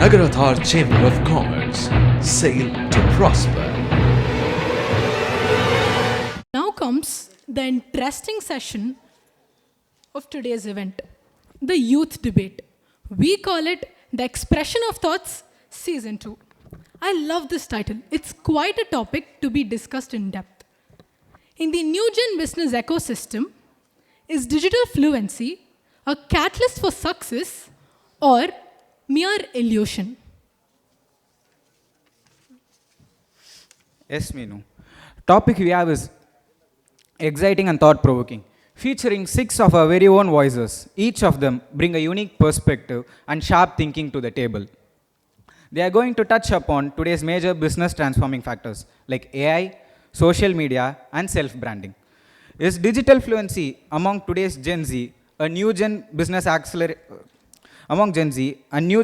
Nagarathar Chamber of Commerce. Sail to prosper. Now comes the interesting session of today's event, the youth debate. We call it the Expression of Thoughts Season 2. I love this title. It's quite a topic to be discussed in depth. In the new gen business ecosystem, is digital fluency a catalyst for success or mere illusion? Yes, Meenu. Topic we have is exciting and thought-provoking, featuring 6 of our very own voices. Each of them bring a unique perspective and sharp thinking to the table. They are going to touch upon today's major business transforming factors like AI, social media, and self-branding. Is digital fluency among today's Gen Z a new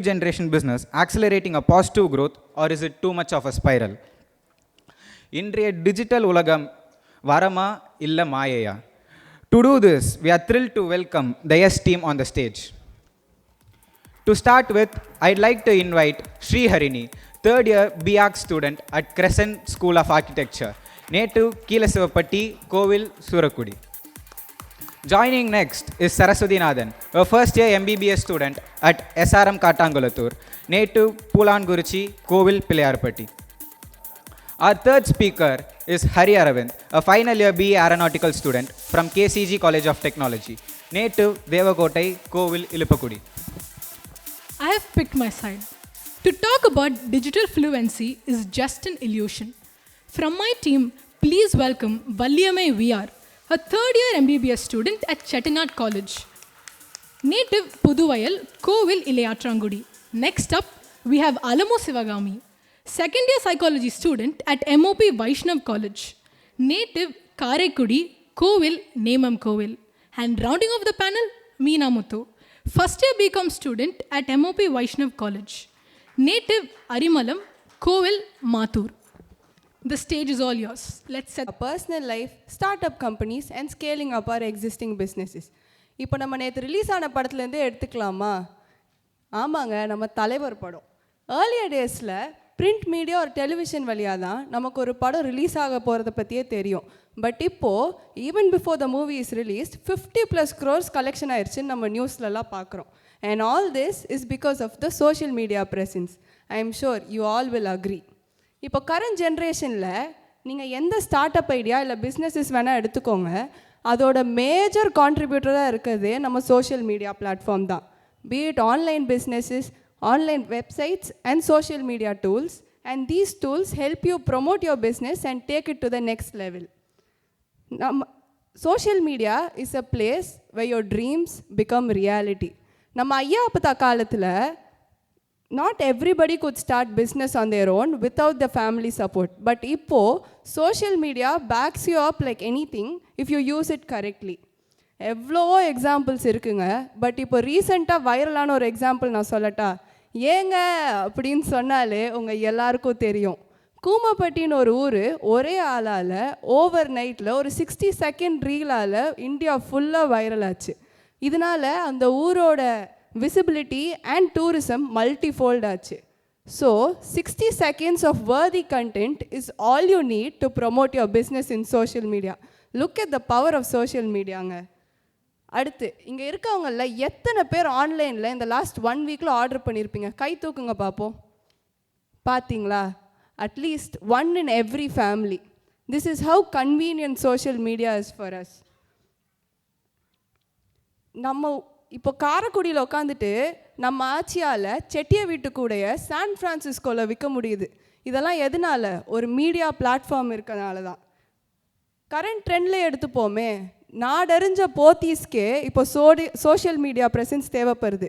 generation business accelerating a positive growth, or is it too much of a spiral? இன்றைய digital உலகம் வரமா இல்லை மாயையா? To do this, we are thrilled to welcome the YES team on the stage. To start with, I'd like to invite Sri Harini, third year BArch student at Crescent School of Architecture, native Keelasivapatti, Kovil, Surakudi. Joining next is Saraswati Nathan, a first year MBBS student at SRM Katangulathur, native Pulanguruchi, Kovil, Pilayarpatti. Our third speaker is Hari Aravind, a final year BA Aeronautical student from KCG College of Technology, native Devakotai, Kovil, Ilipakudi. I have picked my side. To talk about digital fluency is just an illusion. From my team, please welcome Valliyamai VR, a third year MBBS student at Chettinad College, native Puduvayal, Kovil, Ilayathrangudi. Next up, we have Alamo Sivagami, second year psychology student at MOP Vaishnav College, native Karekudi, Kovil, Nemam Kovil. And rounding off the panel, Meena Muthu, first year BCom student at MOP Vaishnav College, native Arimalam, Kovil, Mathur. The stage is all yours. Let's set a personal life, startup companies and scaling up our existing businesses. இப்போ நம்ம நேற்று release ஆன படத்துலேருந்தே எடுத்துக்கலாமா? ஆமாங்க, நம்ம தலைவர் படம். Earlier டேஸில் பிரிண்ட் மீடியா ஒரு டெலிவிஷன் வழியாக தான் நமக்கு ஒரு படம் ரிலீஸ் ஆக போகிறத பற்றியே தெரியும். பட் இப்போது even before the movie is released 50+ crores collection ஆயிடுச்சுன்னு நம்ம நியூஸ்லலாம் பார்க்குறோம். And all this is because of the social media presence. I am sure you all will agree. இப்போ கரண்ட் ஜென்ரேஷனில் நீங்கள் எந்த ஸ்டார்ட் அப் ஐடியா இல்லை பிஸ்னஸஸ் வேணால் எடுத்துக்கோங்க, அதோட மேஜர் கான்ட்ரிபியூட்டராக இருக்கிறதே நம்ம சோஷியல் மீடியா பிளாட்ஃபார்ம் தான். Be it online businesses, online websites and social media tools, and these tools help you promote your business and take it to the next level. Social media is a place where your dreams become reality. நம்ம ஐயா அப்பத்தா காலத்தில் not everybody could start business on their own without the family support, but இப்போ social media backs you up like anything if you use it correctly. எவ்வளோ examples இருக்குங்க. But இப்போ ரீசெண்டாக வைரலான ஒரு எக்ஸாம்பிள் நான் சொல்லட்டா? ஏங்க அப்படின்னு சொன்னாலே உங்கள் எல்லாருக்கும் தெரியும். கூமப்பட்டின்னு ஒரு ஊர் ஒரே ஆளால் ஓவர் நைட்டில் ஒரு 60 செகண்ட் ரீலால் இந்தியா ஃபுல்லாக வைரல் ஆச்சு. இதனால் அந்த ஊரோட விசிபிலிட்டி அண்ட் டூரிசம் மல்டிஃபோல்ட் ஆச்சு. So 60 seconds of worthy content is all you need to promote your business in social media. Look at the power of social mediaங்க. அடுத்து இங்கே இருக்கவங்கள எத்தனை பேர் ஆன்லைனில் இந்த லாஸ்ட் 1 வீக்கில் ஆர்டர் பண்ணியிருப்பீங்க? கை தூக்குங்க பார்ப்போம். பார்த்தீங்களா? At least 1 in every family. This is how convenient social media is for us. நம்ம இப்போ காரைக்குடியில் உட்காந்துட்டு நம்ம ஆட்சியால் செட்டிய வீட்டுக்கூடைய சான் ஃப்ரான்சிஸ்கோவில் விற்க முடியுது. இதெல்லாம் எதனால? ஒரு மீடியா பிளாட்ஃபார்ம் இருக்கிறதுனால தான். கரண்ட் ட்ரெண்டில் எடுத்துப்போமே, நாடறிஞ்ச போத்தீஸ்க்கே இப்போ சோஷியல் மீடியா ப்ரெசன்ஸ் தேவைப்படுது.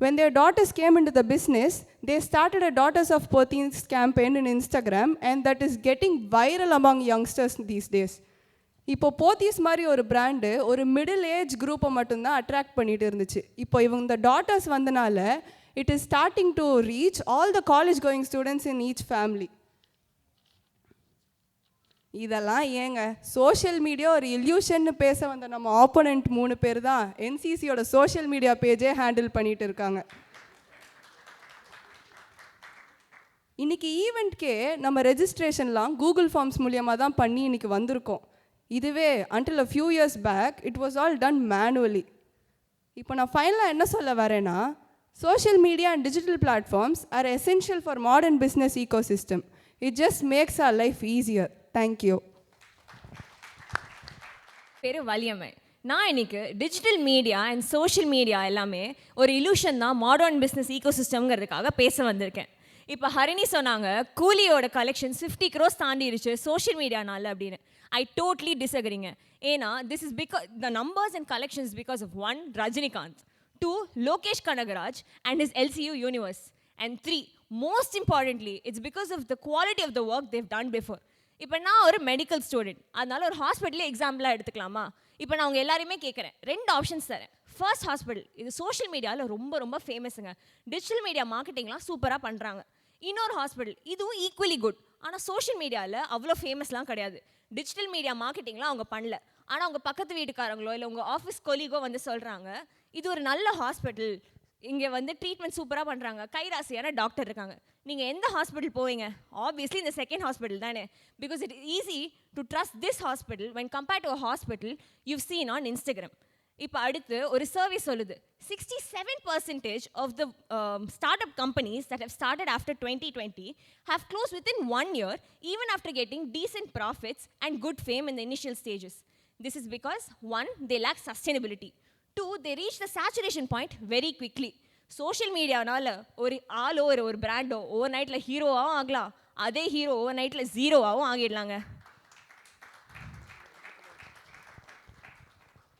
When their daughters came into the business, they started a Daughters of Pothys campaign in Instagram, and that is getting viral among youngsters these days. இப்போ போத்தீஸ் மாதிரி ஒரு brand ஒரு middle age குரூப்பை மட்டும்தான் attract பண்ணிட்டு இருந்துச்சு. இப்போ இவங்க டாட்டர்ஸ் வந்தனால it is starting to reach all the college going students in each family. இதெல்லாம் ஏங்க சோஷியல் மீடியா ஒரு இல்யூஷன்னு பேச வந்த நம்ம ஆப்போனண்ட் 3 பேர் தான் என்சிசியோட சோஷியல் மீடியா பேஜே ஹேண்டில் பண்ணிட்டு இருக்காங்க. இன்றைக்கி ஈவெண்ட்கே நம்ம ரெஜிஸ்ட்ரேஷன்லாம் கூகுள் ஃபார்ம்ஸ் மூலியமாக தான் பண்ணி இன்றைக்கி வந்திருக்கோம். இதுவே until a few years back it was all done manually. இப்போ நான் ஃபைனலாக என்ன சொல்ல வரேன்னா, social media and digital platforms are essential for modern business ecosystem. It just makes our life easier. Thank you. பேரு வலியம்மை. நான் இன்னைக்கு digital media and social media எல்லாமே ஒரு இலூஷன் தான் மாடர்ன் பிஸ்னஸ் ஈகோசிஸ்டம்ங்கிறதுக்காக பேச வந்திருக்கேன். இப்போ ஹரிணி சொன்னாங்க கூலியோட கலெக்ஷன்ஸ் 50 crores தாண்டிடுச்சு சோஷியல் மீடியானால அப்படின்னு. ஐ டோட்லி டிஸ்அக்ரிங்க. ஏன்னா this is because the numbers and collections because of 1 Rajinikanth, 2 Lokesh Kanagaraj and his LCU universe, and 3 most importantly it's because of the quality of the work they've done before. இப்போ நான் ஒரு medical student, அதனால ஒரு ஹாஸ்பிட்டலே எக்ஸாம்பிளாக எடுத்துக்கலாமா? இப்போ நான் அவங்க எல்லாருமே கேட்குறேன், 2 ஆப்ஷன்ஸ் தரேன். ஃபர்ஸ்ட் ஹாஸ்பிட்டல், இது சோஷியல் மீடியாவில் ரொம்ப ரொம்ப ஃபேமஸுங்க, டிஜிட்டல் மீடியா மார்க்கெட்டிங்லாம் சூப்பராக பண்ணுறாங்க. இன்னொரு ஹாஸ்பிட்டல், இதுவும் ஈக்குவலி குட், ஆனால் சோஷியல் மீடியாவில் அவ்வளோ ஃபேமஸ்லாம் கிடையாது. டிஜிட்டல் மீடியா மார்க்கெட்டிங்லாம் அவங்க பண்ணல, ஆனால் அவங்க பக்கத்து வீட்டுக்காரங்களோ இல்லை உங்கள் ஆஃபீஸ் கொலீகோ வந்து சொல்கிறாங்க இது ஒரு நல்ல ஹாஸ்பிட்டல், இங்கே வந்து ட்ரீட்மெண்ட் சூப்பராக பண்ணுறாங்க, கைராசியான டாக்டர் இருக்காங்க. நீங்கள் எந்த ஹாஸ்பிட்டல் போவீங்க? ஆப்வியஸ்லி இந்த செகண்ட் ஹாஸ்பிட்டல் தானே, because it is easy to trust this hospital when compared to a hospital you've seen on Instagram. இப்போ அடுத்து ஒரு சர்வே சொல்லுது 67% of the startup companies that have started after 2020 have closed within 1 year, even after getting decent profits and good fame in the initial stages. This is because 1, they lack sustainability. 2, they reach the saturation point very quickly. Social மீடியானால ஒரு ஆளோ ஒரு Brando over நைட்டில் ஹீரோவாகவும் ஆகலாம், அதே hero over நைட்டில் ஜீரோவாகவும் ஆகிடலாங்க.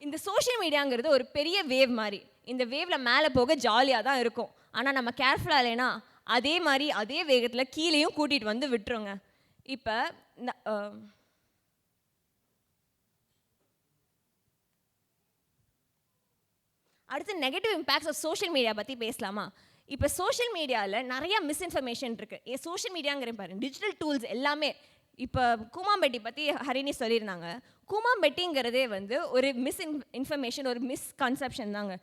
இந்த social மீடியாங்கிறது ஒரு பெரிய வேவ் மாதிரி, இந்த வேவில் மேலே போக ஜாலியாக தான் இருக்கும், ஆனால் நம்ம கேர்ஃபுல்லாக இல்லைன்னா அதே மாதிரி அதே வேகத்தில் கீழேயும் கூட்டிகிட்டு வந்து விட்டுருங்க. இப்போ அடுத்து negative impacts of social media பற்றி பேசலாமா? இப்போ சோஷியல் மீடியாவில் நிறையா மிஸ்இன்ஃபர்மேஷன் இருக்குது. சோஷியல் மீடியாங்கிற பாருங்க, டிஜிட்டல் டூல்ஸ் எல்லாமே. இப்போ கூமாம்பெட்டி பற்றி ஹரிணி சொல்லியிருந்தாங்க. கூமாம்பெட்டிங்கிறதே வந்து ஒரு இன்ஃபர்மேஷன், ஒரு மிஸ்கன்செப்ஷன் தாங்க.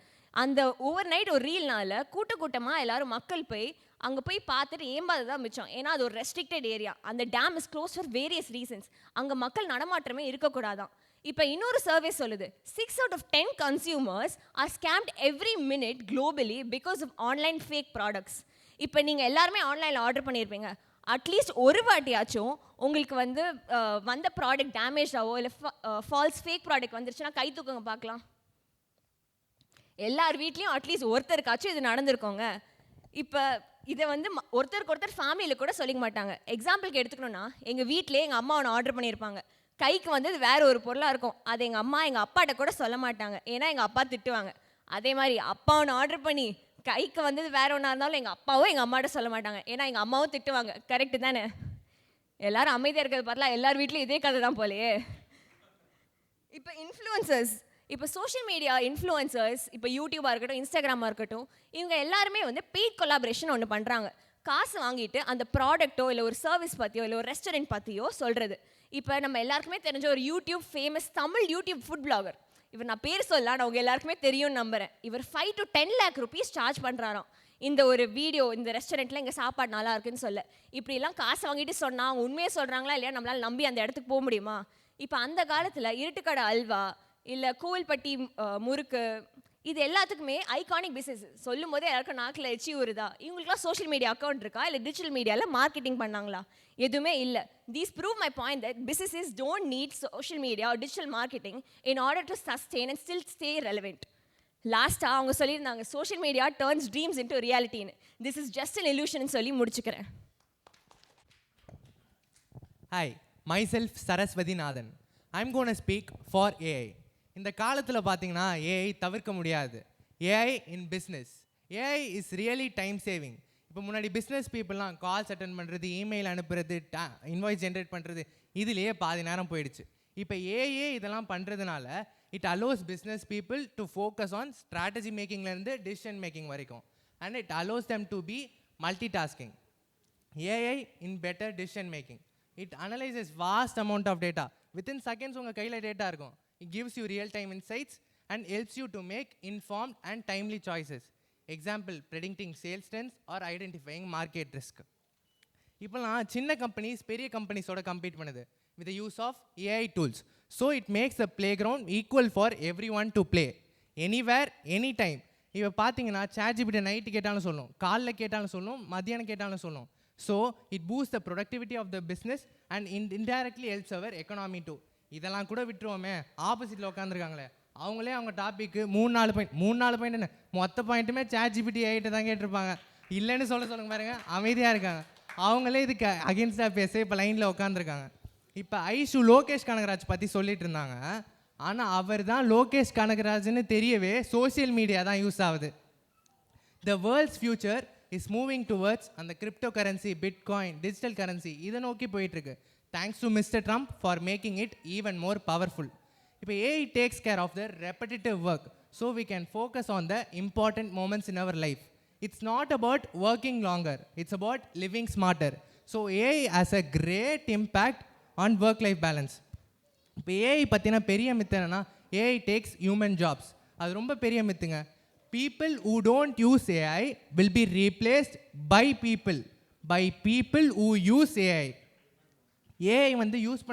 அந்த ஓவர் நைட் ஒரு ரீல்னால கூட்டமாக எல்லாரும் மக்கள் போய் அங்கே போய் பார்த்துட்டு ஏம்பாது தான் மிச்சம். ஏன்னா அது ஒரு ரெஸ்ட்ரிக்டட் ஏரியா, அந்த dam is close for various reasons, அங்கே மக்கள் நடமாட்டமே இருக்கக்கூடாதான். இப்போ இன்னொரு சர்வே சொல்லுது 6 out of 10 consumers are scammed every minute globally because of online fake products. இப்போ நீங்கள் எல்லாருமே ஆன்லைனில் ஆர்டர் பண்ணியிருப்பீங்க, அட்லீஸ்ட் ஒரு வாட்டியாச்சும் உங்களுக்கு வந்து வந்த ப்ராடக்ட் டேமேஜ் ஆவோ இல்லை ஃபால்ஸ் ஃபேக் ப்ராடக்ட் வந்துருச்சுன்னா கை தூக்குங்க பார்க்கலாம். எல்லார் வீட்லேயும் அட்லீஸ்ட் ஒருத்தருக்காச்சும் இது நடந்திருக்கோங்க. இப்போ இதை வந்து ஒருத்தருக்கு ஒருத்தர் ஃபேமிலியில் கூட சொல்லிக்க மாட்டாங்க. எக்ஸாம்பிளுக்கு எடுத்துக்கணுன்னா, எங்கள் வீட்டிலே எங்கள் அம்மா ஒன்று ஆர்டர் பண்ணியிருப்பாங்க, கைக்கு வந்து அது வேறு ஒரு பொருளாக இருக்கும், அது எங்கள் அம்மா எங்கள் அப்பாட்ட கூட சொல்ல மாட்டாங்க, ஏன்னா எங்கள் அப்பா திட்டுவாங்க. அதே மாதிரி அப்பா ஒன்று ஆர்டர் பண்ணி கைக்கு வந்தது வேறு ஒன்றா இருந்தாலும் எங்கள் அப்பாவும் எங்கள் அம்மாட்ட சொல்ல மாட்டாங்க, ஏன்னா எங்கள் அம்மாவும் திட்டுவாங்க. கரெக்டு தானே? எல்லோரும் அமைதியாக இருக்கிறது பார்த்தலாம், எல்லார் வீட்லேயும் இதே கதை தான் போலையே. இப்போ இன்ஃப்ளூயன்சர்ஸ், இப்போ சோஷியல் மீடியா இன்ஃப்ளூயன்சர்ஸ், இப்போ யூடியூபாக இருக்கட்டும், இன்ஸ்டாகிராமாக இருக்கட்டும், இவங்க எல்லாருமே வந்து பெய்ட் கொலாபரேஷன் ஒன்று பண்ணுறாங்க. காசு வாங்கிட்டு அந்த ப்ராடக்ட்டோ இல்லை ஒரு சர்வீஸ் பற்றியோ இல்லை ஒரு ரெஸ்டாரண்ட் பற்றியோ சொல்கிறது. இப்போ நம்ம எல்லாருக்குமே தெரிஞ்ச ஒரு YouTube famous Tamil YouTube food blogger, இவர் நான் பேர் சொல்லலாம், நான் அவங்க எல்லாருக்குமே தெரியும்னு நம்புகிறேன். இவர் 5 to 10 lakh rupees சார்ஜ் பண்ணுறாராம் இந்த ஒரு வீடியோ, இந்த ரெஸ்டாரண்ட்டில் எங்கள் சாப்பாடு நல்லா இருக்குன்னு சொல்ல. இப்படிலாம் காசு வாங்கிட்டு சொன்னால் அவங்க உண்மையை சொல்கிறாங்களா இல்லையா நம்மளால் நம்பி அந்த இடத்துக்கு போக முடியுமா? இப்போ அந்த காலத்தில் இருட்டுக்கடை அல்வா இல்லை கோவில்பட்டி முறுக்கு, இது எல்லாத்துக்குமே ஐகானிக் பிஸ்னஸ். சொல்லும் போதே எல்லாருக்கும் நாக்கில் எச்சி வருதா? இவங்களுக்குலாம் சோஷியல் மீடியா அக்கௌண்ட் இருக்கா இல்லை டிஜிட்டல் மீடியாவில் மார்க்கெட்டிங் பண்ணாங்களா? எதுவுமே இல்லை. These prove my point that businesses don't need social media or digital marketing in order to sustain and still stay relevant. லாஸ்ட்டாக அவங்க சொல்லியிருந்தாங்க social media turns dreams into ரியாலிட்டின்னு. This is just an illusion சொல்லி முடிச்சுக்கிறேன். Hi, myself Saraswati Nathan. I'm going to speak for AI. இந்த காலத்தில் பார்த்தீங்கன்னா AI தவிர்க்க முடியாது. AI in business, AI is really time saving. இப்போ முன்னாடி பிஸ்னஸ் பீப்புளெலாம் கால்ஸ் அட்டன் பண்ணுறது, இமெயில் அனுப்புறது, இன்வாய்ஸ் ஜென்ரேட் பண்ணுறது, இதுலேயே பாதி நேரம் போயிடுச்சு. இப்போ ஏஐ இதெல்லாம் பண்ணுறதுனால it allows business people to focus on strategy மேக்கிங்லேருந்து டிசிஷன் மேக்கிங் வரைக்கும், and it allows them to be multi tasking. AI in better decision making, it analyses vast amount of data. Within seconds உங்கள் கையில் data இருக்கும். It gives you real-time insights and helps you to make informed and timely choices. Example, predicting sales trends or identifying market risk. இப்போலாம் சின்ன companies பெரிய கம்பெனிஸோட compete பண்ணுது with the use of AI tools. So it makes the playground equal for every one to play anywhere any time. இப்போ பார்த்தீங்கன்னா ChatGPT night கேட்டாலும் சொல்லும், காலைல கேட்டாலும் சொல்லும், மத்தியானம் கேட்டாலும் சொல்லும். So it boost the productivity of the business and indirectly helps our economy too. இதெல்லாம் கூட விட்டுருவோமே, ஆப்போசிட்டில் உட்காந்துருக்காங்களே அவங்களே அவங்க டாப்பிக்கு 3-4 பாயிண்ட் என்ன மொத்த பாயிண்ட்டுமே ChatGPT ஐட்ட தான் கேட்டிருப்பாங்க. இல்லைன்னு சொல்லுங்க பாருங்க, அமைதியாக இருக்காங்க. அவங்களே இதுக்கு அகேன்ஸ்டாக பேச இப்போ லைனில் உட்காந்துருக்காங்க. இப்போ ஐஷு லோகேஷ் கனகராஜ் பற்றி சொல்லிட்டு இருந்தாங்க. ஆனால் அவர் தான் லோகேஷ் கனகராஜ்னு தெரியவே சோஷியல் மீடியா தான் யூஸ் ஆகுது. The world's future is moving towards அந்த crypto currency, bitcoin, digital currency இதை நோக்கி போயிட்டுருக்கு. Thanks to mister Trump for making it even more powerful. இப்போ AI takes care of the repetitive work so we can focus on the important moments in our life. It's not about working longer, it's about living smarter. So AI has a great impact on work life balance. இப்போ AI பற்றின பெரிய மித்து என்னன்னா AI tax human jobs. அது ரொம்ப பெரிய மித்துங்க. People who don't use AI will be replaced by people who use AI. AI வந்து use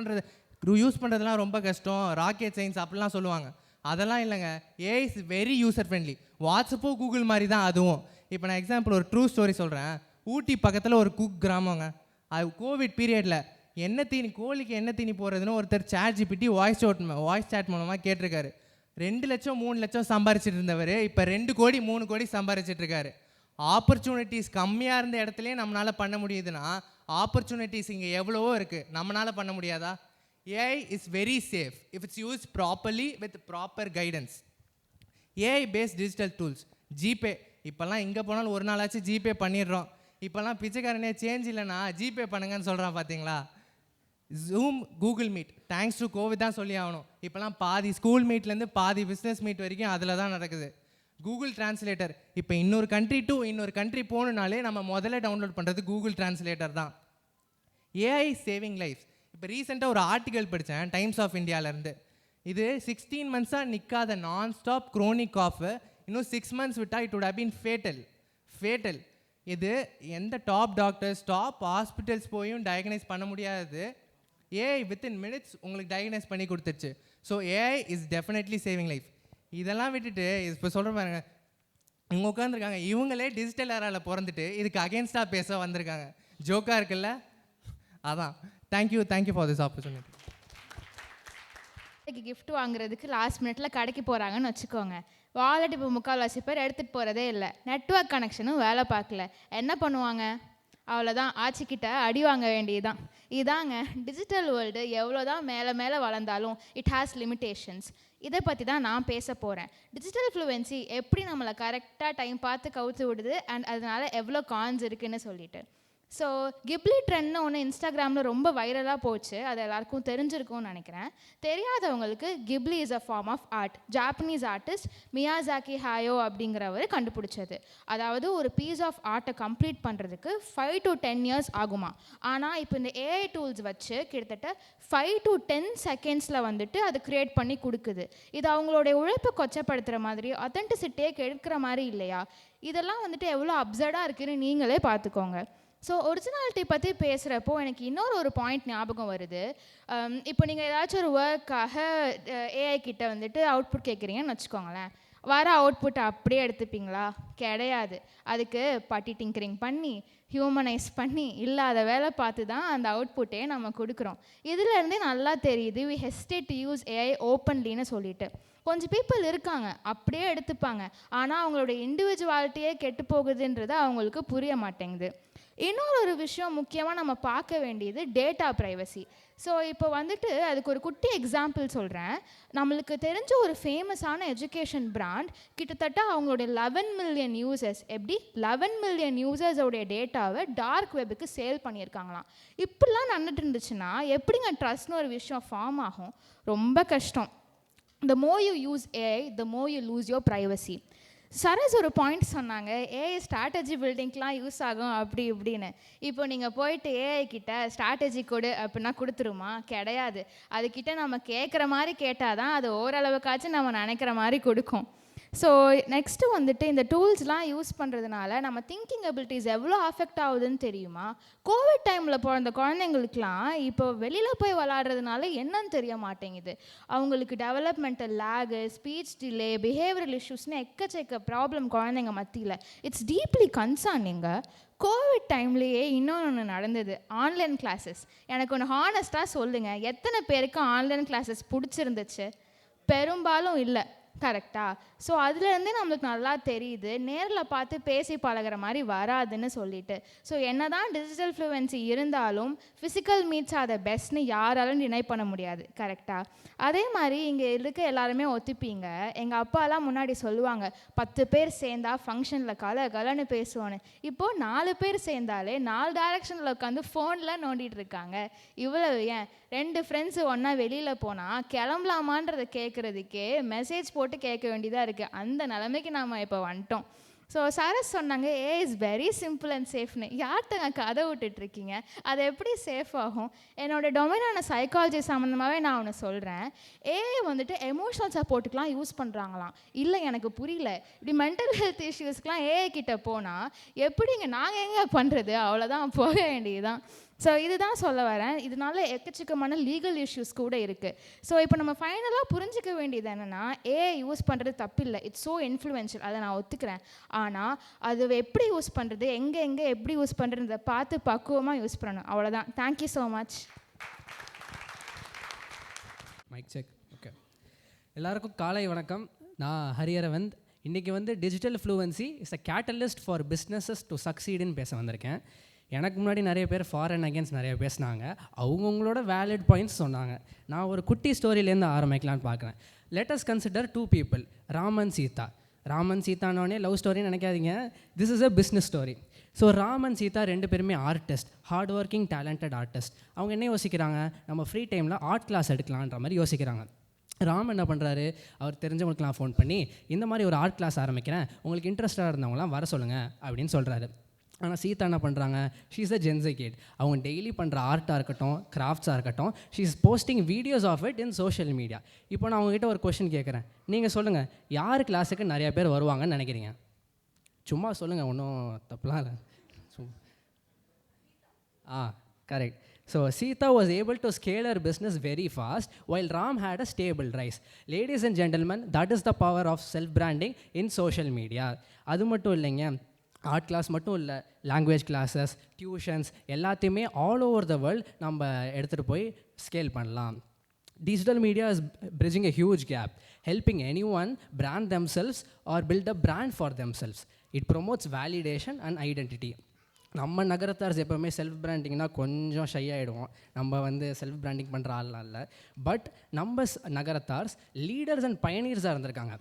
பண்ணுறதுலாம் ரொம்ப கஷ்டம், ராக்கெட் சயின்ஸ் அப்படிலாம் சொல்லுவாங்க. அதெல்லாம் இல்லைங்க. AI is very user friendly. வாட்ஸ்அப்போ கூகுள் மாதிரி தான் அதுவும். இப்போ நான் எக்ஸாம்பிள் ஒரு ட்ரூ ஸ்டோரி சொல்கிறேன். ஊட்டி பக்கத்தில் ஒரு குக் கிராமங்க. அது கோவிட் பீரியடில் கோழிக்கு என்ன தீனி போடுறதுன்னு ஒருத்தர் ChatGPT வாய்ஸ் சேட் மூலமாக கேட்டிருக்காரு. 2 லட்சம் 3 லட்சம் சம்பாரிச்சிட்டு இருந்தவர் இப்போ 2 கோடி 3 கோடி சம்பாரிச்சிட்டு இருக்காரு. ஆப்பர்ச்சுனிட்டிஸ் கம்மியாக இருந்த இடத்துலையே நம்மளால் பண்ண முடியுதுன்னா ஆப்பர்ச்சுனிட்டிஸ் இங்கே எவ்வளவோ இருக்குது, நம்மளால் பண்ண முடியாதா? AI is very safe if it's use properly with proper guidance. AI paste digital tools, GPay. இப்போல்லாம் எங்கே போனாலும் ஒரு நாளாச்சும் ஜிபே பண்ணிடுறோம். இப்போல்லாம் பிச்சைக்காரனே சேஞ்ச் இல்லைன்னா ஜிபே பண்ணுங்கன்னு சொல்கிறான் பார்த்தீங்களா? Zoom, Google meet, thanks to Covid தான் சொல்லி ஆகணும். இப்போலாம் பாதி ஸ்கூல் மீட்லேருந்து பாதி பிஸ்னஸ் மீட் வரைக்கும் அதில் தான் நடக்குது. Google translator. இப்போ இன்னொரு கண்ட்ரி போகணுனாலே நம்ம முதல்ல டவுன்லோட் பண்ணுறது கூகுள் டிரான்ஸ்லேட்டர் தான். AI saving life. இப்போ ரீசெண்டாக ஒரு ஆர்டிக்கல் படித்தேன் டைம்ஸ் ஆஃப் இந்தியாவிலேருந்து. இது 16 மந்த்ஸாக நிற்காத நான் ஸ்டாப் க்ரோனிக் காஃப் இன்னும் 6 மந்த்ஸ் விட்டால் it would have been fatal. இது எந்த டாப் டாக்டர்ஸ், டாப் ஹாஸ்பிட்டல்ஸ் போயும் டயக்னைஸ் பண்ண முடியாது. ஏஐ வித்தின் மினிட்ஸ் உங்களுக்கு டயக்னைஸ் பண்ணி கொடுத்துருச்சு. So AI is definitely saving life. இதெல்லாம் விட்டுட்டு இப்போ சொல்கிற பாருங்க, இவங்க உட்காந்துருக்காங்க, இவங்களே டிஜிட்டல் ஏராவில் பிறந்துட்டு இதுக்கு அகேன்ஸ்டாக பேச வந்திருக்காங்க. ஜோக்காக இருக்குல்ல? அதான். Thank you for this opportunity. Gift வாங்குறதுக்கு லாஸ்ட் மினிட்ல கடைக்கு போகிறாங்கன்னு வச்சுக்கோங்க. வாலெட் இப்போ 3/4 பேர் எடுத்துகிட்டு போகிறதே இல்லை. நெட்வொர்க் கனெக்ஷனும் வேலை பார்க்கல. என்ன பண்ணுவாங்க? அவ்வளோதான், ஆட்சிக்கிட்ட அடி வாங்க வேண்டியதுதான். இதாங்க டிஜிட்டல் வேர்ல்டு எவ்வளோ தான் மேலே வளர்ந்தாலும் இட் ஹேஸ் லிமிட்டேஷன்ஸ். இதை பற்றி தான் நான் பேச போகிறேன். டிஜிட்டல் ஃப்ளூவன்சி எப்படி நம்மளை கரெக்டாக டைம் பார்த்து கவுத்து விடுது அண்ட் அதனால் எவ்வளோ கான்ஸ் இருக்குதுன்னு சொல்லிட்டு. ஸோ கிப்லி ட்ரெண்ட்னு ஒன்று இன்ஸ்டாகிராமில் ரொம்ப வைரலாக போச்சு. அது எல்லாருக்கும் தெரிஞ்சிருக்கும்னு நினைக்கிறேன். தெரியாதவங்களுக்கு Ghibli is a form of art. Japanese artist Miyazaki Hayao அப்படிங்கிறவர் கண்டுபிடிச்சது. அதாவது ஒரு பீஸ் ஆஃப் ஆர்ட்டை கம்ப்ளீட் பண்ணுறதுக்கு 5 to 10 இயர்ஸ் ஆகுமா. ஆனால் இப்போ இந்த ஏஐ டூல்ஸ் வச்சு கிட்டத்தட்ட 5 to 10 செகண்ட்ஸில் வந்துட்டு அது க்ரியேட் பண்ணி கொடுக்குது. இது அவங்களுடைய உழைப்பை கொச்சப்படுத்துகிற மாதிரி, அத்தென்டிசிட்டியே கெடுக்கிற மாதிரி இல்லையா? இதெல்லாம் வந்துட்டு எவ்வளோ அப்சர்டாக இருக்குதுன்னு நீங்களே பார்த்துக்கோங்க. ஸோ ஒரிஜினாலிட்டி பற்றி பேசுகிறப்போ எனக்கு இன்னொரு பாயிண்ட் ஞாபகம் வருது. இப்போ நீங்கள் ஏதாச்சும் ஒரு ஒர்க்காக ஏஐ கிட்ட வந்துட்டு அவுட்புட் கேட்குறீங்கன்னு வச்சுக்கோங்களேன். வர அவுட்புட்டை அப்படியே எடுத்துப்பீங்களா? கிடையாது. அதுக்கு பட்டி டிங்கரிங் பண்ணி ஹியூமனைஸ் பண்ணி இல்லாத வேலை பார்த்து தான் அந்த அவுட்புட்டே நம்ம கொடுக்குறோம். இதிலேருந்தே நல்லா தெரியுது we hesitate to use AI ஓப்பன்லின்னு சொல்லிட்டு. கொஞ்சம் பீப்புள் இருக்காங்க அப்படியே எடுத்துப்பாங்க. ஆனால் அவங்களோட இண்டிவிஜுவாலிட்டியே கெட்டு போகுதுன்றது அவங்களுக்கு புரிய மாட்டேங்குது. இன்னொரு விஷயம் முக்கியமாக நம்ம பார்க்க வேண்டியது டேட்டா ப்ரைவசி. ஸோ இப்போ வந்துட்டு அதுக்கு ஒரு குட்டி எக்ஸாம்பிள் சொல்கிறேன். நம்மளுக்கு தெரிஞ்ச ஒரு ஃபேமஸான எஜுகேஷன் பிராண்ட் கிட்டத்தட்ட அவங்களுடைய 11 மில்லியன் யூசர்ஸ் 11 மில்லியன் யூசர்ஸோடைய டேட்டாவை டார்க் வெப்புக்கு சேல் பண்ணியிருக்காங்களாம். இப்படிலாம் நடந்துட்டு இருந்துச்சுன்னா எப்படிங்க ட்ரஸ்ட்னு ஒரு விஷயம் ஃபார்ம் ஆகும்? ரொம்ப கஷ்டம். The more you use AI, the more you lose your privacy. சரஸ் ஒரு பாயிண்ட் சொன்னாங்க, ஏஐ ஸ்ட்ராட்டஜி பில்டிங்க்கெலாம் யூஸ் ஆகும் அப்படி இப்படின்னு. இப்போ நீங்கள் போயிட்டு ஏஐ கிட்ட ஸ்ட்ராட்டஜி கொடு அப்படின்னா கொடுத்துருமா? கிடையாது. அதுக்கிட்ட நம்ம கேட்குற மாதிரி கேட்டால் தான் அது ஓரளவுக்காச்சும் நம்ம நினைக்கிற மாதிரி கொடுக்கும். ஸோ நெக்ஸ்ட்டு வந்துட்டு இந்த டூல்ஸ்லாம் யூஸ் பண்ணுறதுனால நம்ம திங்கிங் அபிலிட்டிஸ் எவ்வளோ அஃபெக்ட் ஆகுதுன்னு தெரியுமா? கோவிட் டைமில் பிறந்த குழந்தைங்களுக்குலாம் இப்போ வெளியில் போய் விளாட்றதுனால என்னன்னு தெரிய மாட்டேங்குது. அவங்களுக்கு developmental lag, speech delay, behavioural இஷ்யூஸ்னு எக்கச்சக்க ப்ராப்ளம் குழந்தைங்க மத்தியில். It's deeply கன்சர்னிங்க. கோவிட் டைம்லேயே இன்னொன்று நடந்தது, ஆன்லைன் கிளாஸஸ். எனக்கு ஒன்று ஹானஸ்ட்டாக சொல்லுங்கள், எத்தனை பேருக்கு ஆன்லைன் கிளாஸஸ் பிடிச்சிருந்துச்சு? பெரும்பாலும் இல்லை, கரெக்டாக? ஸோ அதுலேருந்தே நம்மளுக்கு நல்லா தெரியுது நேரில் பார்த்து பேசி பழகிற மாதிரி வராதுன்னு சொல்லிட்டு. ஸோ என்ன தான் டிஜிட்டல் ஃப்ளூவன்சி இருந்தாலும் ஃபிசிக்கல் மீட்ஸ் அதை பெஸ்ட்னு யாராலும் டினை பண்ண முடியாது, கரெக்டாக? அதே மாதிரி இங்கே இருக்க எல்லாருமே ஒத்துப்பீங்க, எங்கள் அப்பாலாம் முன்னாடி சொல்லுவாங்க 10 பேர் சேர்ந்தா ஃபங்க்ஷனில் கலன்னு பேசுவோன்னு. இப்போது 4 பேர் சேர்ந்தாலே 4 டைரக்ஷனில் உட்காந்து ஃபோனில் நோண்டிகிட்டு இருக்காங்க. இவ்வளவு ஏன் 2 ஃப்ரெண்ட்ஸு ஒன்றா வெளியில் போனால் கிளம்பலாமான்றதை கேட்குறதுக்கே மெசேஜ் போட்டு கேட்க வேண்டியதாக இருக்குது. அந்த நிலைமைக்கு நாம் இப்போ வந்துட்டோம். ஸோ சரஸ் சொன்னாங்க ஏ இஸ் வெரி சிம்பிள் அண்ட் சேஃப்னு. யார்கிட்ட கதை விட்டுட்ருக்கீங்க? அது எப்படி சேஃப் ஆகும்? என்னோடய டொமைனான சைக்காலஜி சம்மந்தமாகவே நான் ஒன்று சொல்கிறேன். ஏஐ வந்துட்டு எமோஷனல் சப்போர்ட்டுக்கெலாம் யூஸ் பண்ணுறாங்களாம். இல்லை எனக்கு புரியல. இப்படி மென்டல் ஹெல்த் இஷ்யூஸ்க்கெலாம் ஏஐ கிட்ட போனால் எப்படிங்க நாங்கள் எங்கே பண்ணுறது? அவ்வளோதான், போக வேண்டியதுதான். ஸோ இதுதான் சொல்ல வரேன். இதனால எக்கச்சக்கமான லீகல் இஷ்யூஸ் கூட இருக்குது. ஸோ இப்போ நம்ம ஃபைனலாக புரிஞ்சிக்க வேண்டியது என்னென்னா, ஏஐ யூஸ் பண்ணுறது தப்பில்லை, இட்ஸ் ஸோ இன்ஃப்ளூயன்ஷியல், அதை நான் ஒத்துக்கிறேன். ஆனால் அது எப்படி யூஸ் பண்ணுறது, எங்கே எப்படி யூஸ் பண்ணுறதை பார்த்து பக்குவமாக யூஸ் பண்ணணும், அவ்வளோதான். Thank you so much. Mic check. Okay, எல்லாருக்கும் காலை வணக்கம். நான் ஹரியரவந்த். இன்றைக்கி digital fluency is a catalyst for businesses to சக்சீடுன்னு பேச வந்திருக்கேன். எனக்கு முன்னாடி நிறைய பேர் ஃபார் அண்ட் அகேன்ஸ்ட் நிறைய பேசினாங்க, அவங்கவுங்களோட வேலிட் பாயிண்ட்ஸ் சொன்னாங்க. நான் ஒரு குட்டி ஸ்டோரியிலேருந்து ஆரம்பிக்கலான்னு பார்க்குறேன். Let us consider 2 people, Raman Sita. Raman சீதானோடனே லவ் ஸ்டோரின்னு நினைக்காதீங்க, this is a business story. So Raman Sita 2 பேருமே artist, hard working talented artist. அவங்க என்ன யோசிக்கிறாங்க, நம்ம ஃப்ரீ டைமில் ஆர்ட் கிளாஸ் எடுக்கலான்ற மாதிரி யோசிக்கிறாங்க. ராம் என்ன பண்ணுறாரு, அவர் தெரிஞ்சவங்களுக்குலாம் ஃபோன் பண்ணி இந்த மாதிரி ஒரு ஆர்ட் கிளாஸ் ஆரம்பிக்கிறேன், உங்களுக்கு இன்ட்ரெஸ்டாக இருந்தவங்களாம் வர சொல்லுங்கள் அப்படின்னு சொல்கிறாரு. ஆனால் சீதா என்ன பண்ணுறாங்க, she is a Gen Z kid. அவங்க டெய்லி பண்ணுற ஆர்ட்டாக இருக்கட்டும், கிராஃப்ட்ஸாக இருக்கட்டும், she is posting videos of it in social media. இப்போ நான் அவங்ககிட்ட ஒரு கொஷின் கேட்குறேன், நீங்கள் சொல்லுங்கள், யார் கிளாஸுக்கு நிறைய பேர் வருவாங்கன்னு நினைக்கிறீங்க? சும்மா சொல்லுங்கள், ஒன்றும் தப்புலாம் இல்லை. Correct. So Sita was able to scale her business very fast while Ram had a stable rise. Ladies and gentlemen, that is the power of self-branding in social media. அது மட்டும் இல்லைங்க, ஆர்ட் கிளாஸ் மட்டும் இல்லை, language classes, tuitions எல்லாத்தையுமே all over the world நம்ம எடுத்துகிட்டு போய் scale பண்ணலாம். Digital media is bridging a huge gap, helping anyone brand themselves or build a brand for themselves. It promotes validation and identity. நம்ம நகரத்தார்ஸ் எப்போவுமே self பிராண்டிங்னா கொஞ்சம் shy ஆகிடுவோம். நம்ம செல்ஃப் பிராண்டிங் பண்ணுற ஆள்லாம் இல்லை. பட் நம்ம நகரத்தார்ஸ் லீடர்ஸ் அண்ட் பயனீர்ஸாக இருந்திருக்காங்க.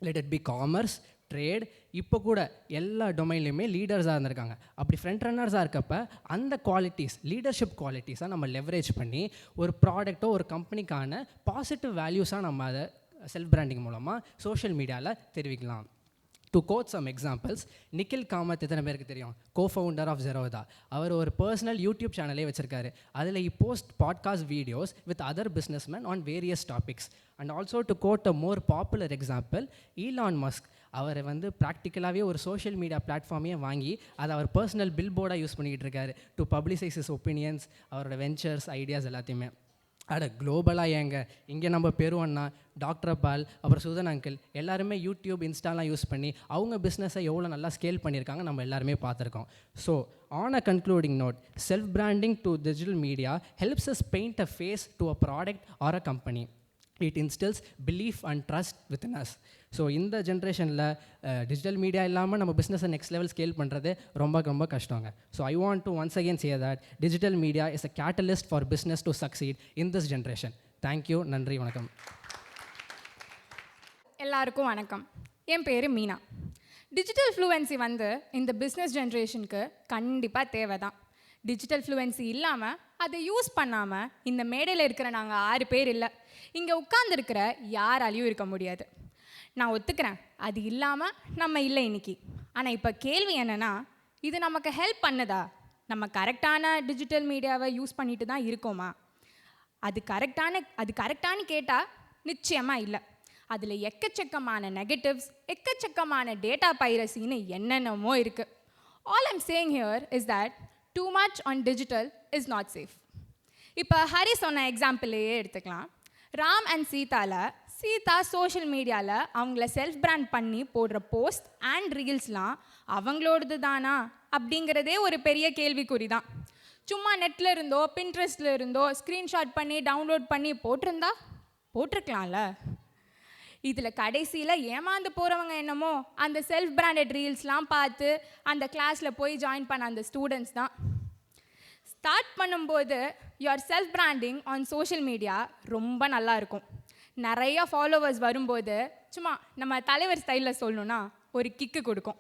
Let it be commerce, trade, இப்போ கூட எல்லா டொமைன்லையுமே லீடர்ஸாக இருந்திருக்காங்க. அப்படி ஃப்ரண்ட் ரன்னர்ஸாக இருக்கப்போ அந்த குவாலிட்டிஸ், லீடர்ஷிப் குவாலிட்டிஸாக நம்ம லெவரேஜ் பண்ணி ஒரு ப்ராடக்ட்டோ ஒரு கம்பெனிக்கான பாசிட்டிவ் வேல்யூஸாக நம்ம அதை செல்ஃப் பிராண்டிங் மூலமாக சோஷியல் மீடியாவில் தெரிவிக்கலாம். To quote some examples, Nikhil Kamath எத்தனை பேருக்கு தெரியும், co-founder of Zerodha. அவர் ஒரு பர்சனல் யூடியூப் சேனலே வச்சுருக்காரு. அதில் post podcast videos with other businessman on various topics. And also to quote a more popular example, Elon Musk. அவர் ப்ராக்டிக்கலாகவே ஒரு சோஷியல் மீடியா பிளாட்ஃபார்மையே வாங்கி அதை அவர் பர்சனல் பில் போர்டாக யூஸ் பண்ணிக்கிட்டு இருக்காரு டு பப்ளிசைஸ் இஸ் ஒப்பீனியன்ஸ், அவரோட வெஞ்சர்ஸ், ஐடியாஸ் எல்லாத்தையுமே. குளோபலாக ஏங்க இங்கே நம்ம பெருவண்ணா, டாக்டர் பால், அப்புறம் சுதன் அங்கிள் எல்லாருமே யூடியூப், இன்ஸ்டாலாம் யூஸ் பண்ணி அவங்க பிஸ்னஸை எவ்வளோ நல்லா ஸ்கேல் பண்ணியிருக்காங்க நம்ம எல்லாருமே பார்த்துருக்கோம். So on a concluding note, self branding to digital media helps us paint a face to a product or a company. It instills belief and trust within us. So இந்த ஜென்ரேஷனில் டிஜிட்டல் மீடியா இல்லாமல் நம்ம பிஸ்னஸை next level scale பண்ணுறது ரொம்ப கஷ்டங்க. So I want to once again say that digital media is a catalyst for business to succeed in this generation. Thank you, நன்றி, வணக்கம். எல்லாருக்கும் வணக்கம். என் பேர் மீனா. டிஜிட்டல் ஃப்ளூவன்சி இந்த பிஸ்னஸ் ஜென்ரேஷனுக்கு கண்டிப்பாக தேவை தான். டிஜிட்டல் ஃப்ளூவன்சி இல்லாமல் அதை யூஸ் பண்ணாமல் இந்த மேடையில் இருக்கிற நாங்கள் 6 பேர் இல்லை, இங்கே உட்கார்ந்துருக்கிற யாராலையும் இருக்க முடியாது. நான் ஒத்துக்கிறேன், அது இல்லாமல் நம்ம இல்லை இன்னைக்கு. ஆனால் இப்போ கேள்வி என்னென்னா, இது நமக்கு ஹெல்ப் பண்ணுதா? நம்ம கரெக்டான டிஜிட்டல் மீடியாவை யூஸ் பண்ணிட்டு தான் இருக்கோமா? அது கரெக்டானு கேட்டால் நிச்சயமாக இல்லை. அதில் எக்கச்சக்கமான நெகட்டிவ்ஸ், எக்கச்சக்கமான டேட்டா பைரசின்னு என்னென்னமோ இருக்குது. All I'm saying here is that too much on digital is not safe. இப்போ ஹரி சொன்ன எக்ஸாம்பிளையே எடுத்துக்கலாம். ராம் அண்ட் சீதா சோஷியல் மீடியாவில் அவங்கள செல்ஃப் பிராண்ட் பண்ணி போடுற போஸ்ட் அண்ட் ரீல்ஸ்லாம் அவங்களோடது தானா அப்படிங்கிறதே ஒரு பெரிய கேள்விக்குறி தான். சும்மா நெட்டில் இருந்தோ பின்ட்ரெஸ்ட்டில் இருந்தோ ஸ்க்ரீன்ஷாட் பண்ணி டவுன்லோட் பண்ணி போட்டிருக்கலாம்ல. இதில் கடைசியில் ஏமாந்து போகிறவங்க என்னமோ அந்த செல்ஃப் பிராண்டட் ரீல்ஸ்லாம் பார்த்து அந்த கிளாஸில் போய் ஜாயின் பண்ண அந்த ஸ்டூடெண்ட்ஸ் தான். ஸ்டார்ட் பண்ணும்போது your self branding on social media ரொம்ப நல்லா இருக்கும். நிறைய ஃபாலோவர்ஸ் வரும்போது சும்மா நம்ம தலைவர் ஸ்டைலில் சொல்லணுன்னா ஒரு கிக்கு கொடுக்கும்.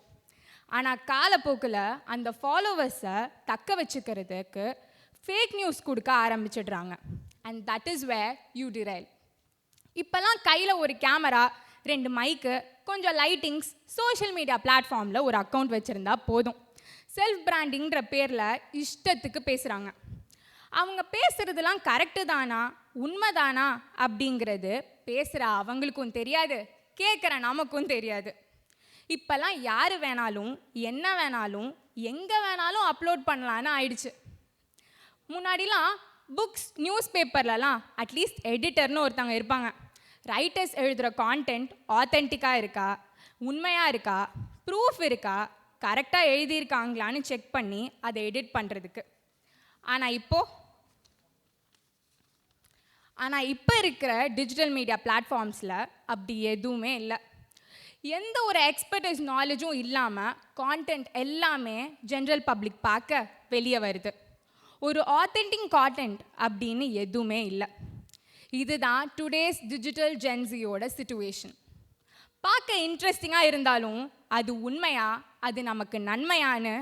ஆனால் காலப்போக்கில் அந்த ஃபாலோவர்ஸை தக்க வச்சுக்கிறதுக்கு ஃபேக் நியூஸ் கொடுக்க ஆரம்பிச்சிடுறாங்க. And that is where you derail. இப்போல்லாம் கையில் ஒரு கேமரா, 2 மைக்கு, கொஞ்சம் லைட்டிங்ஸ், சோஷியல் மீடியா பிளாட்ஃபார்மில் ஒரு அக்கௌண்ட் வச்சுருந்தா போதும். செல்ஃப் பிராண்டிங்கிற பேரில் இஷ்டத்துக்கு பேசுகிறாங்க. அவங்க பேசுகிறதுலாம் கரெக்டு தானா, உண்மைதானா அப்படிங்கிறது பேசுகிற அவங்களுக்கும் தெரியாது, கேட்குற நமக்கும் தெரியாது. இப்போல்லாம் யார் வேணாலும் என்ன வேணாலும் எங்கே வேணாலும் அப்லோட் பண்ணலான்னு ஆயிடுச்சு. முன்னாடிலாம் புக்ஸ், நியூஸ் பேப்பர்லலாம் அட்லீஸ்ட் எடிட்டர்னு ஒருத்தவங்க இருப்பாங்க. ரைட்டர்ஸ் எழுதுகிற கான்டென்ட் ஆத்தென்டிக்காக இருக்கா, உண்மையாக இருக்கா, ப்ரூஃப் இருக்கா, கரெக்டாக எழுதியிருக்காங்களான்னு செக் பண்ணி அதை எடிட் பண்ணுறதுக்கு. ஆனால் இப்போ இருக்கிற டிஜிட்டல் மீடியா பிளாட்ஃபார்ம்ஸில் அப்படி எதுவுமே இல்லை. எந்த ஒரு எக்ஸ்பர்டைஸ் நாலேஜும் இல்லாமல் கான்டென்ட் எல்லாமே ஜென்ரல் பப்ளிக் பார்க்க வெளியே வருது. ஒரு ஆத்தென்டிக் கான்டென்ட் அப்படின்னு எதுவுமே இல்லை. இதுதான் டுடேஸ் டிஜிட்டல் ஜென்சியோட சிச்சுவேஷன். பார்க்க இன்ட்ரெஸ்டிங்காக இருந்தாலும் அது உண்மையா, அது நமக்கு நன்மையான்னு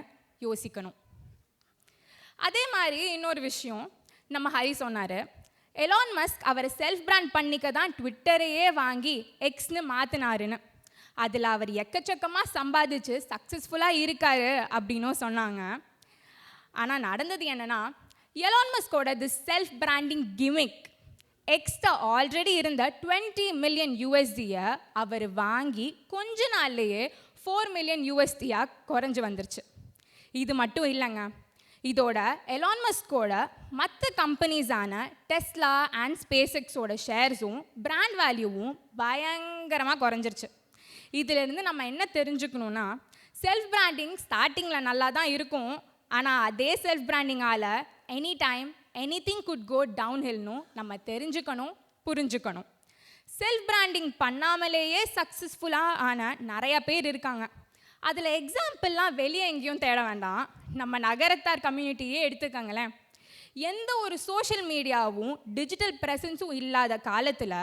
யோசிக்கணும். அதே மாதிரி இன்னொரு விஷயம் நம்ம ஹரி சொன்னார். எலான் மஸ்க் அவரை செல்ஃப் பிராண்ட் பண்ணிக்க தான் ட்விட்டரையே வாங்கி எக்ஸ்னு மாற்றினாருன்னு. அதில் அவர் எக்கச்சக்கமாக சம்பாதிச்சு சக்ஸஸ்ஃபுல்லாக இருக்காரு அப்படின்னும் சொன்னாங்க. ஆனால் நடந்தது என்னென்னா, எலான் மஸ்கோட this self branding gimmick extra already இருந்த $20 மில்லியன் அவர் வாங்கி கொஞ்ச நாள்லேயே $4 மில்லியன் குறைஞ்சி வந்துருச்சு. இது மட்டும் இல்லைங்க, இதோட எலான் மஸ்கோட மற்ற கம்பெனிஸான டெஸ்லா அண்ட் ஸ்பேஸ்எக்ஸோட ஷேர்ஸும் பிராண்ட் வேல்யூவும் பயங்கரமாக குறைஞ்சிருச்சு. இதிலிருந்து நம்ம என்ன தெரிஞ்சுக்கணுன்னா, செல்ஃப் பிராண்டிங் ஸ்டார்டிங்கில் நல்லா தான் இருக்கும், ஆனால் அதே செல்ஃப் பிராண்டிங்கால் any time anything good go down ஹில்னும் நம்ம தெரிஞ்சுக்கணும், புரிஞ்சுக்கணும். செல்ஃப் பிராண்டிங் பண்ணாமலேயே சக்ஸஸ்ஃபுல்லாக ஆன நிறையா பேர் இருக்காங்க. அதில் எக்ஸாம்பிள்லாம் வெளியே எங்கேயும் தேட வேண்டாம், நம்ம நகரத்தார் கம்யூனிட்டியே எடுத்துக்கங்களேன். எந்த ஒரு சோஷியல் மீடியாவும் டிஜிட்டல் ப்ரெசன்ஸும் இல்லாத காலத்தில்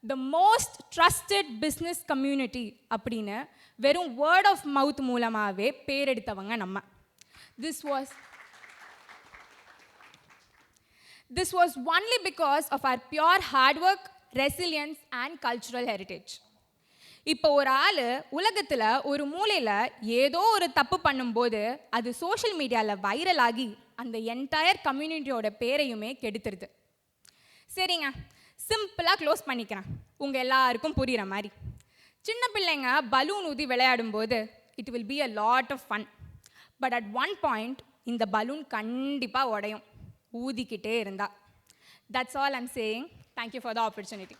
the most trusted business community அப்படின்னு வெறும் வேர்ட் ஆஃப் மவுத் மூலமாகவே பேர் எடுத்தவங்க நம்ம. This was only because of our pure hard work, resilience and cultural heritage. இப்போ ஒரு ஆள் உலகத்தில் ஒரு மூலையில் ஏதோ ஒரு தப்பு பண்ணும்போது அது சோஷியல் மீடியாவில் வைரல் ஆகி அந்த என்டையர் கம்யூனிட்டியோட பேரையுமே கெடுத்துருது. சரிங்க, சிம்பிளாக க்ளோஸ் பண்ணிக்கிறேன் உங்கள் எல்லாருக்கும் புரிகிற மாதிரி. சின்ன பிள்ளைங்க பலூன் ஊதி விளையாடும்போது it will be a lot of fun. But at one point இந்த பலூன் கண்டிப்பாக உடையும் ஊதிக்கிட்டே இருந்தா. That's all I'm saying. Thank you for the opportunity.